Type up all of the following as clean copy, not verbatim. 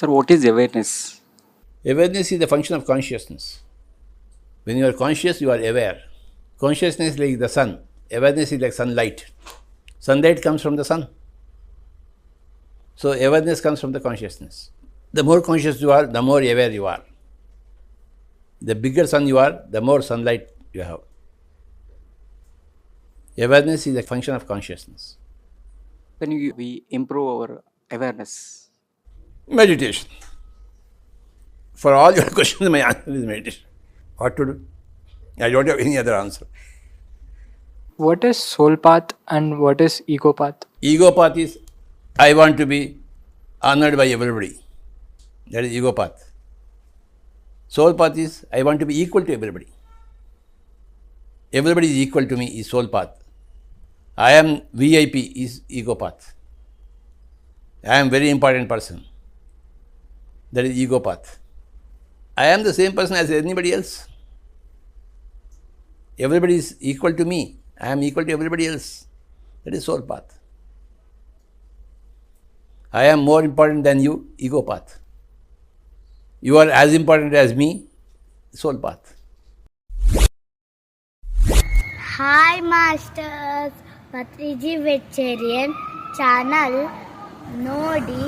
Sir, what is awareness? Awareness is the function of consciousness. When you are conscious, you are aware. Consciousness is like the sun. Awareness is like sunlight. Sunlight comes from the sun. So awareness comes from the consciousness. The more conscious you are, the more aware you are. The bigger sun you are, the more sunlight you have. Awareness is a function of consciousness. When we improve our awareness? Meditation. For all your questions, my answer is meditation. What to do? I don't have any other answer. What is soul path and what is ego path? Ego path is I want to be honored by everybody. That is ego path. Soul path is I want to be equal to everybody. Everybody is equal to me is soul path. I am VIP is ego path. I am very important person. That is ego path. I am the same person as anybody else. Everybody is equal to me. I am equal to everybody else. That is soul path. I am more important than you, ego path. You are as important as me, soul path. Hi Masters, Patriji Vegetarian channel ನೋಡಿ,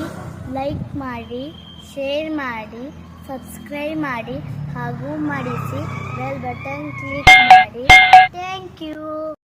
like ಮಾಡಿ, share ಮಾಡಿ, subscribe ಮಾಡಿ ಹಾಗೂ ಮಾಡಿಸಿ bell button click ಮಾಡಿ. Thank you.